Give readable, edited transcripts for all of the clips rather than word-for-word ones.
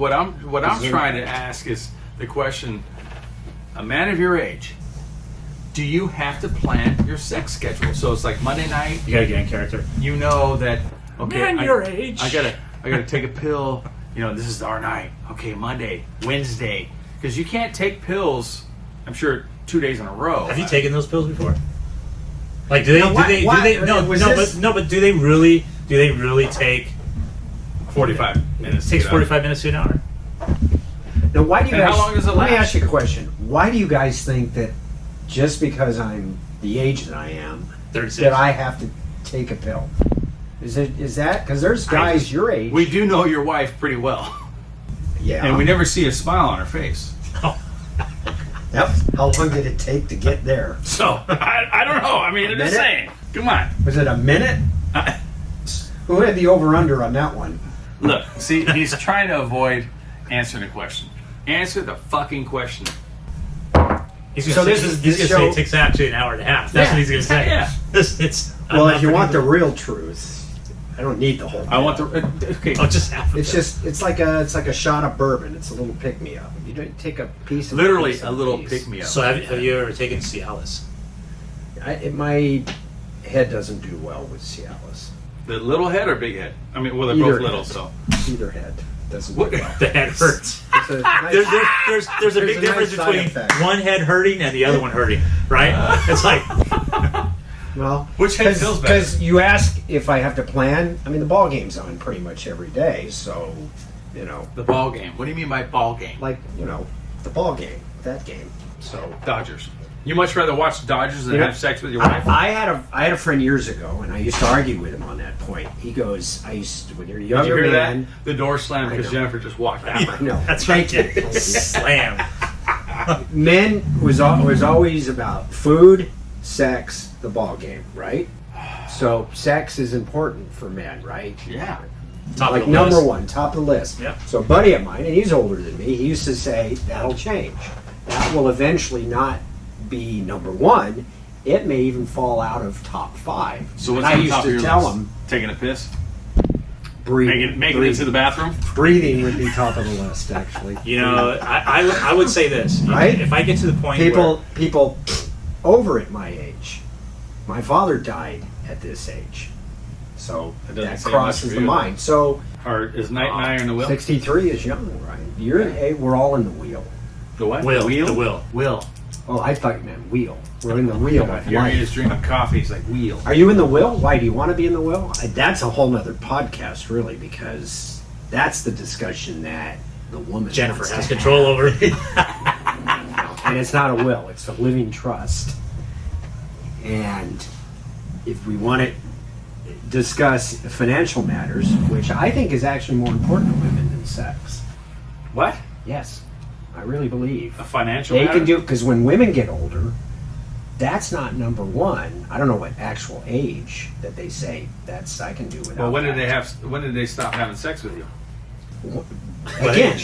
what I'm trying to ask is the question: a man of your age, do you have to plan your sex schedule? So it's like Monday night. You gotta get in character. You know that. Okay, man your age. I gotta take a pill. You know, this is our night. Okay, Monday, Wednesday, because you can't take pills. I'm sure 2 days in a row. Have you taken those pills before? Like, do they really take 45 minutes? It takes 45 minutes to an hour. Now, why do you And guys? how long does it Let me last? ask you a question. Why do you guys think that just because I'm the age that I am, 36. that I have to take a pill? Is that because there's guys your age? We do know your wife pretty well, yeah. and we never see a smile on her face. Yep. How long did it take to get there? So I don't know. I mean, I'm just saying. Come on. Was it a minute? Who had the over/under on that one? Look, see, he's trying to avoid answering the question. Answer the fucking question. He's gonna say it takes actually an hour and a half. That's what he's gonna say. Yeah. Well, if you want the real truth, I don't need the whole. I want the okay. Oh, just half. It's like a shot of bourbon. It's a little pick me up. You don't take a piece of Literally piece a of little piece. pick me up. So have you ever taken Cialis? My head doesn't do well with Cialis. The little head or big head? I mean, well, they're Either both little, head. so. Either head doesn't do What? well. The head hurts. It's a nice- There's a big a difference nice side between effect. one head hurting and the other one hurting, right? It's like Well, Which head feels better? Because you ask if I have to plan. I mean, the ball game's on pretty much every day, so The ball game. What do you mean by ball game? like the ball game, that game. So Dodgers. You much rather watch Dodgers than You know, have sex with your wife? I had a friend years ago, and I used to argue with him on that point. He goes, when you're a Did younger you hear man, that? The door slammed because know. Jennifer just walked out. I know. that's right. Slam. Men was always about food, sex, the ball game, right? So sex is important for men, right? Yeah. Top Like of the number list. one, top of the list. Yep. So a buddy of mine, and he's older than me, he used to say, that'll change. That will eventually not be number one. It may even fall out of top five. So what's And I on used top of to your tell list? him, Taking a piss? breathing. Making it into the bathroom? Breathing would be top of the list, actually. You know, I would say this. Right? If I get to the point where People over at my age. My father died at this age. So That doesn't that say crosses much for the you. mind. So Or is Night and I in the will? 63 is young, right? We're all in the wheel. The what? Will. Wheel? The will. Will. Oh, I thought you meant wheel. We're in the wheel of You're life. just drinking coffee. It's like wheel. Are you in the will? Why do you want to be in the will? That's a whole nother podcast, really, because that's the discussion that the woman Jennifer wants has to control over. have. And it's not a will; it's a living trust. And if we want to discuss financial matters, which I think is actually more important to women than sex. What? Yes, I really believe A financial they matter? can do, because when women get older, that's not number one. I don't know what actual age that they say that's I can do without. Well, when did that. when did they stop having sex with you? Again,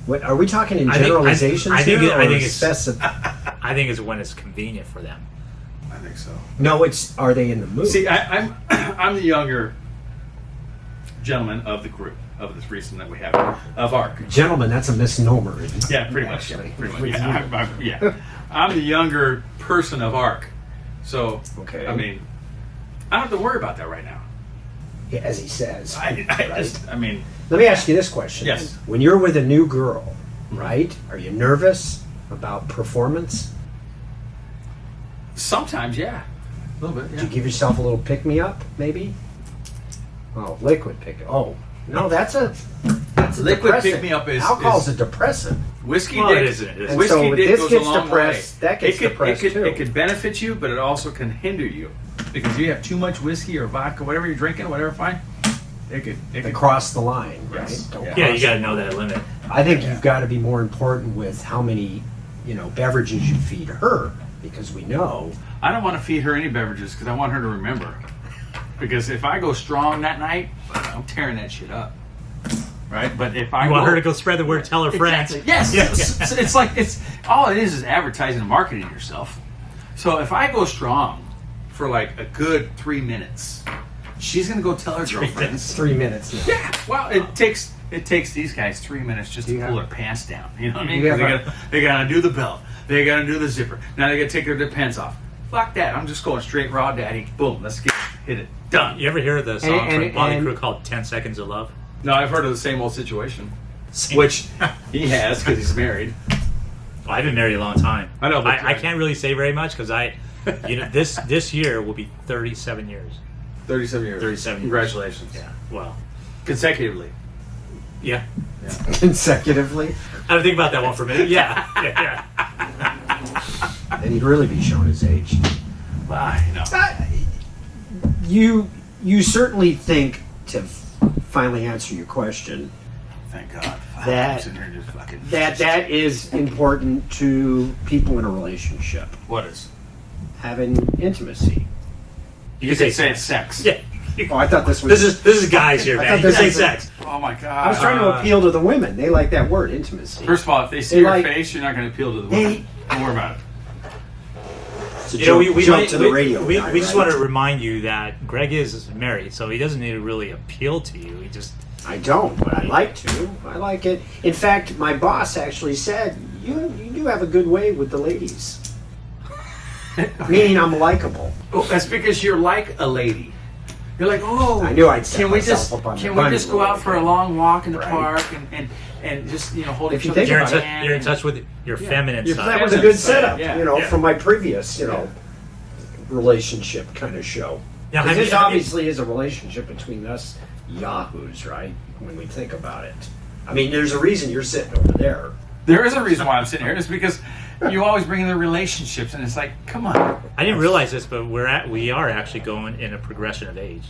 what are we talking in I think- generalizations I think here, it- I or think it's- specific? I think it's when it's convenient for them. I think so. No, it's are they in the mood? See, I'm the younger gentleman of the group, of the threesome that we have, of ARK. Gentlemen, that's a misnomer. Isn't it? Yeah, pretty much. Actually. Pretty much. Yeah, I'm the younger person of ARK. So, Okay. I mean, I don't have to worry about that right now. Yeah, as he says. I mean, Let me ask you this question. Yes. When you're with a new girl, right? Are you nervous about performance? sometimes, yeah. A little bit, Do yeah. you give yourself a little pick me up, maybe? Oh, liquid pick. Oh, no, that's a Liquid depressant. pick-me-up is- Alcohol's a depressant. Whiskey Well, dick, it isn't. It isn't. whiskey So dick this goes gets a long depressed, way. that gets depressed, too. It could benefit you, but it also can hinder you because you have too much whiskey or vodka, whatever you're drinking, whatever. Fine. It could. They cross the line, right? Yes. Don't Yeah. Yeah, cross you got to know that limit. I think you've got to be more important with how many, beverages you feed her, because we know. I don't want to feed her any beverages because I want her to remember. Because if I go strong that night, I'm tearing that shit up. Right? But if I You want her to go spread the word, tell her friends. Exactly. Yes. Yeah. It's like all it is advertising and marketing yourself. So if I go strong for like a good 3 minutes, she's gonna go tell her girlfriends. 3 minutes now. Yeah. Well, it takes It takes these guys 3 minutes just to pull their pants down. You know what I mean? Yeah, 'Cause they gotta do the belt. They gotta do the zipper. Now they gotta take their pants off. Fuck that. I'm just going straight raw daddy. Boom. Let's hit it. Done. You ever hear the song from Motley Crue called 10 Seconds of Love? No, I've heard of the same old situation. Which he has because he's married. Well, I've been married a long time. I know, but I can't really say very much because this year will be 37 years. 37 years. 37 years. Congratulations. Yeah. Well. Consecutively. Yeah. Consecutively. I don't think about that one for a minute. Yeah. Yeah. Then he'd really be showing his age. Well, I know. You certainly think, to finally answer your question, Thank God. That- I'm sitting here just fucking. that is important to people in a relationship. What is? Having intimacy. You could say it's sex. Yeah. Oh, I thought this was. This is guys here, I man. thought You can this say was- sex. Oh my God. I was trying to appeal to the women. They like that word, intimacy. First of all, if they see They your like- face, you're not going to appeal to the They- women. Don't worry about it. It's a You know, we joke might- to the radio. We guy, just right? want to remind you that Greg is married, so he doesn't need to really appeal to you. He just I don't, but I like to. I like it. In fact, my boss actually said, you do have a good way with the ladies. Meaning I'm likable. Oh, that's because you're like a lady. You're like, oh, I knew I'd set can we myself just up on the can we bunny just go a out little for a bit. long walk in the Right. park and just hold If each you other's think you're about in, it, hand you're in and- touch with your feminine Your side. That was a good Feminine side, setup, yeah. from my previous, relationship kind of show. Now, 'Cause have this you- have you- obviously is a relationship between us yahoos, right? When we think about it. I mean, there's a reason you're sitting over there. There is a reason why I'm sitting here. It's because you always bring in the relationships, and it's like, come on. I didn't realize this, but we are actually going in a progression of age.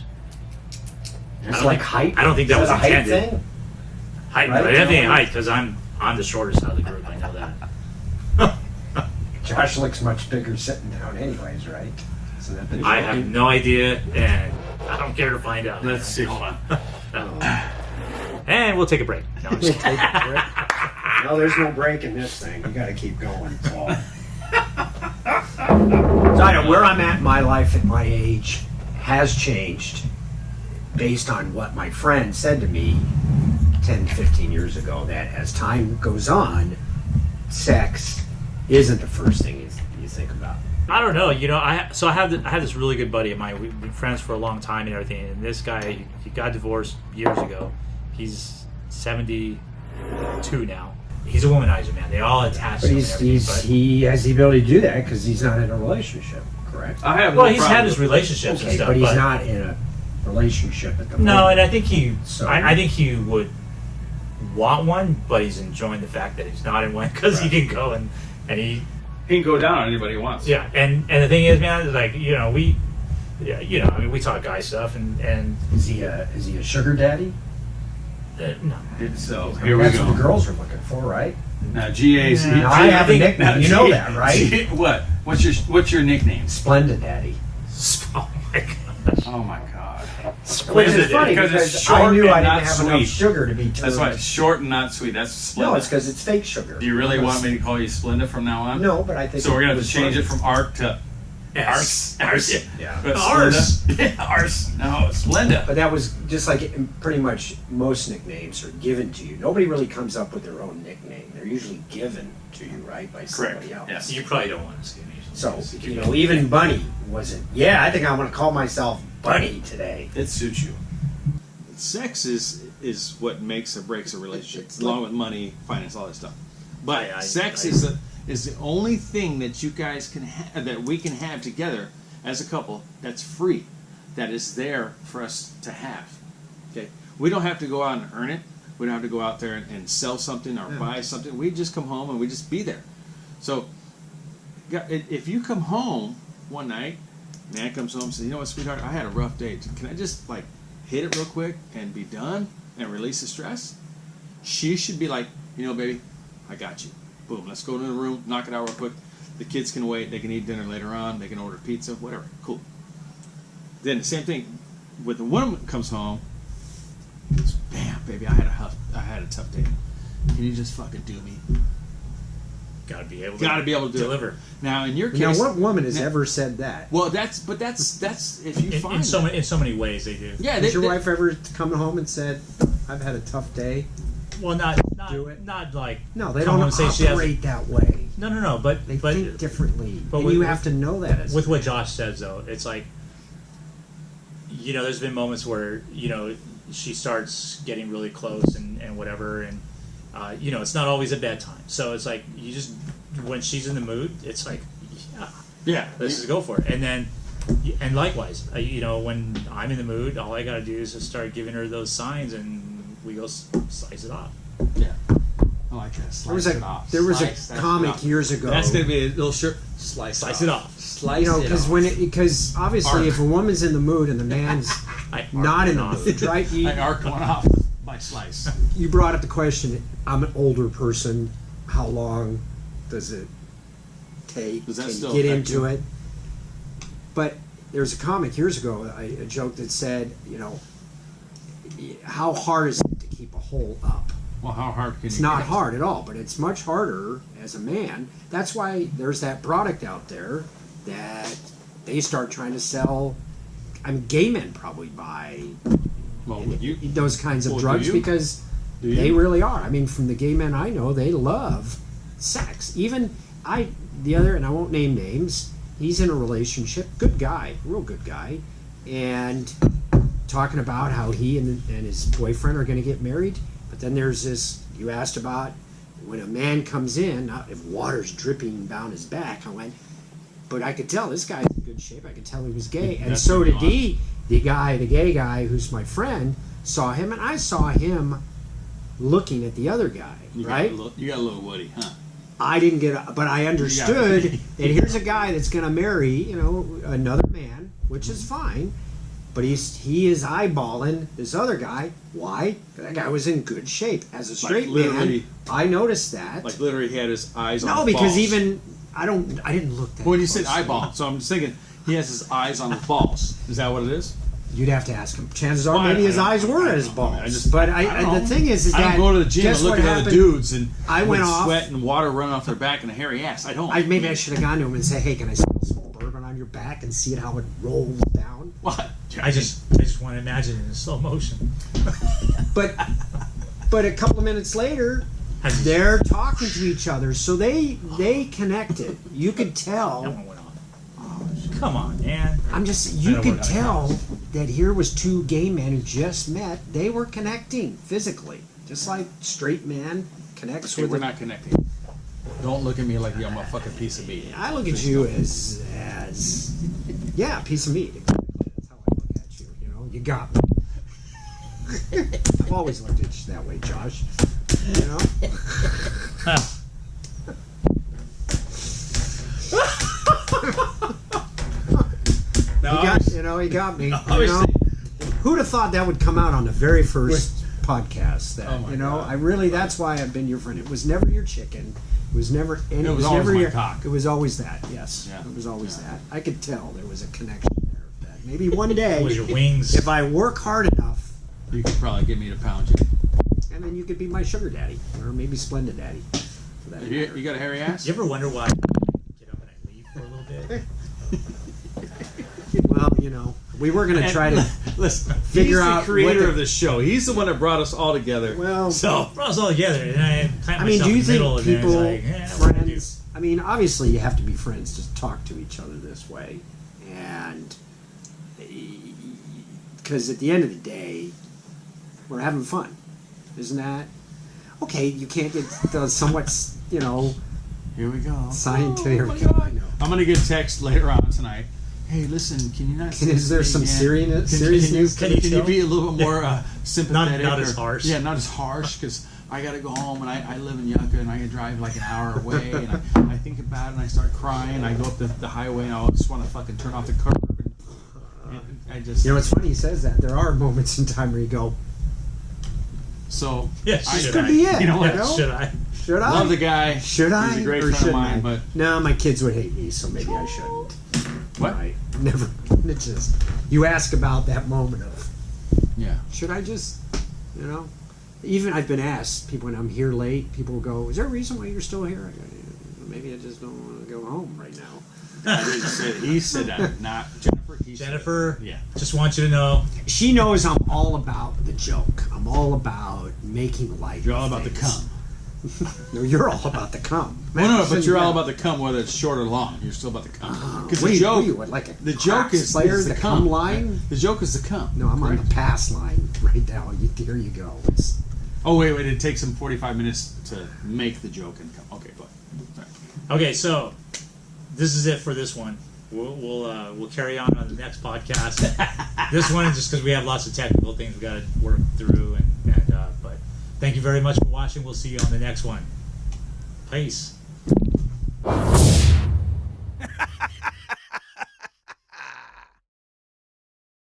It's don't like think- height. I don't think that Is was a height intended. thing? Height, Right? I don't think height because I'm the shortest out of the group. I know that. Josh looks much bigger sitting down, anyways, right? Isn't that the I joke? have no idea, and I don't care to find out. Let's see. Hold on. And we'll take a break. No, I'm just kidding. Take a break. No, there's no break in this thing. You got to keep going. So I know where I'm at in my life at my age has changed based on what my friend said to me 10, 15 years ago, that as time goes on, sex isn't the first thing you think about. I don't know. I have this really good buddy of mine. We've been friends for a long time and everything. And this guy, he got divorced years ago. He's 72 now. He's a womanizer, man. They all attach But to him and everything, he has the ability to do that because he's not in a relationship, correct? I have well, no he's problem had his with- relationships and Okay, stuff, but he's not in a relationship at the moment. No, and I think he, So- I think he would want one, but he's enjoying the fact that he's not in one because he can go and he, He can go down on anybody he wants. yeah. And the thing is, man, like we, yeah, I mean, we talk guy stuff and Is he a sugar daddy? no. So here we That's what the go. girls are looking for, right? Now GA's. Yeah. Now, I have a think- nickname. You know that, right? What? What's your nickname? Splendid Daddy. Oh my gosh. Oh my God. Which is funny Because because it's short I knew I and didn't not have sweet. enough sugar to be turned. That's why it's short and not sweet. That's Splenda. No, it's because it's fake sugar. Do you really want me to call you Splenda from now on? No, but I think So we're gonna have was to change funny. it from ARK to Yes. Ars. Yeah. But Ars. Splenda. Yeah, Ars. No, Splenda. But that was just like pretty much most nicknames are given to you. Nobody really comes up with their own nickname. They're usually given to you, right, by somebody else. Yes. You probably don't want to see me. So, even Bunny wasn't, I think I want to call myself Bunny today. It suits you. Sex is what makes or breaks a relationship, It's along like- with money, finance, all that stuff. But I- sex I- is the only thing that you guys can that we can have together as a couple that's free, that is there for us to have. Okay, we don't have to go out and earn it. We don't have to go out there and sell something or buy something. We just come home and we just be there. So, if you come home one night, man comes home and says, "You know what, sweetheart, I had a rough day. Can I just hit it real quick and be done and release the stress?" She should be like, "You know, baby, I got you. Boom, let's go to the room, knock it out real quick. The kids can wait. They can eat dinner later on. They can order pizza, whatever. Cool." Then the same thing when the woman comes home. It's, "Bam, baby, I had a tough day. Can you just fucking do me?" Gotta be able to deliver. Now, in your case, Now, what woman has now- ever said that? well, that's if you find In so many ways they do. yeah, Has your wife ever come home and said, I've had a tough day. Well, not Do it. not like No, they come don't home and say she has operate that way. no. But They think differently, but and with- you have to know that. As with what Josh says though, it's like, you know, there's been moments where, you know, she starts getting really close and whatever, and you know, it's not always a bad time. So it's like you just, when she's in the mood, it's like, Yeah. let's just go for it. And then, and likewise, you know, when I'm in the mood, all I got to do is just start giving her those signs, and we go slice it off. Yeah. I like that. Slice it off. There was Slice a that comic off. years ago. That's gonna be a little shirt. Slice Slice it off. Slice You know, it because off. because obviously, Arc. if a woman's in the mood and the man's I not in the off. mood, right? I arc one off my slice. You brought up the question. I'm an older person. How long does it take? Does that Can you still get affect into you? it? But there's a comic years ago, a joke that said, you know, how hard is it to keep a hole up? Well, how hard can It's you not get? hard at all, but it's much harder as a man. That's why there's that product out there that they start trying to sell. I mean, gay men probably buy Well, would you? those kinds of Well, do drugs you? because Do you? they really are. I mean, from the gay men I know, they love sex. Even the other, and I won't name names. He's in a relationship, good guy, real good guy, and talking about how he and his boyfriend are going to get married. But then there's this. You asked about when a man comes in, if water's dripping down his back. I went, but I could tell this guy's in good shape. I could tell he was gay, and That's so what did you he. The gay guy, who's my friend, saw him, and I saw him looking at the other guy. You Right? you got a little Woody, huh? I didn't get, but I understood Yeah. that here's a guy that's going to marry, you know, another man, which is fine. But he is eyeballing this other guy. Why? That guy was in good shape as a straight man. literally- I noticed that. Like literally, he had his eyes on. No, his because balls. even I didn't look that. When you said closely. eyeball, so I'm just thinking he has his eyes on his balls. Is that what it is? You'd have to ask him. Chances are, Well, maybe I his don't- eyes were I at his don't- balls. I just- but I don't the know. thing is I that don't go to the gym guess and look what at other happened? dudes and I went with off- sweat and water running off their back and a hairy ass. I don't. Maybe I should have gone to him and said, "Hey, can I spill some bourbon on your back and see how it rolls down?" What? I just want to imagine it in slow motion. But a couple of minutes later, Has he- they're talking to each other, so they connected. You could That tell. one went off. Come on, man. I'm just. I You don't could work on tell that here was two gay men who just met. They were connecting physically, just like straight man connects Okay, with. we're a- not connecting. Don't look at me like I'm a fucking piece of meat. I look at you as yeah, a piece of meat. That's how I look at you. You know, you got me. I've always looked at you that way, Josh. You know. He got me. You know? Obviously. Who'd have thought that would come out on the very first podcast? That Oh my you know, God. that's why I've been your friend. It was never your chicken. It was never. And It was always never my your cock. It was always that. Yes, Yeah. it was always that. I could tell there was a connection there. That maybe one day, It was your wings. if I work hard enough, You could probably get me to pound you. and then you could be my sugar daddy, or maybe Splendid daddy. For that You, matter. you got a hairy ass? You ever wonder why I get up and I leave for a little bit? Well, you know, we were going to try to. Listen, figure he's out the creator what the- of the show. He's the one that brought us all together. Well, so Brought us all together, and I plant I mean, myself do you in the middle, think and then people, it's like, yeah, what do I do? friends? I mean, obviously, you have to be friends to talk to each other this way, and because at the end of the day, we're having fun, isn't that? Okay, you can't get the somewhat, you know, here we go. scientific. Oh my God. I know. I'm gonna get a text later on tonight. Hey, listen, can you not? Say Is there this some again? seriousness? Can you be a little bit more sympathetic? Not as or- harsh. Yeah, not as harsh because I gotta go home and I live in Yucca and I gotta drive like an hour away and I think about it and I start crying. I go up the highway and I just want to fucking turn off the curb. And I just You know, it's funny he says that. There are moments in time where you go, so Yeah, I should could I? be it. You know what? Yeah, should I? should I? love the guy. Should I? He's a great or friend of shouldn't mine, I? but No, my kids would hate me, so maybe I shouldn't. what? Right. Never. It just you ask about that moment of Yeah. should I just, you know? Even I've been asked people when I'm here late. People go, "Is there a reason why you're still here?" I go, "Maybe I just don't want to go home right now." I didn't say he said that. Not Jennifer Jennifer, Yeah. just want you to know. She knows I'm all about the joke. I'm all about making light. You're all of about the things. cum. No, you're all about the cum. Well, no, but you're Yeah. all about the cum, whether it's short or long. You're still about the cum. Because What the are joke, you, what, like a the crack joke is slayer, the the cum cum line? The joke is the cum. No, I'm on Correct. the pass line right now. Here you go. Oh wait, it takes him 45 minutes to make the joke and come. Okay, go ahead. Sorry. Okay, so this is it for this one. We'll carry on the next podcast. This one is just because we have lots of technical things we got to work through, but thank you very much for watching. We'll see you on the next one. Peace.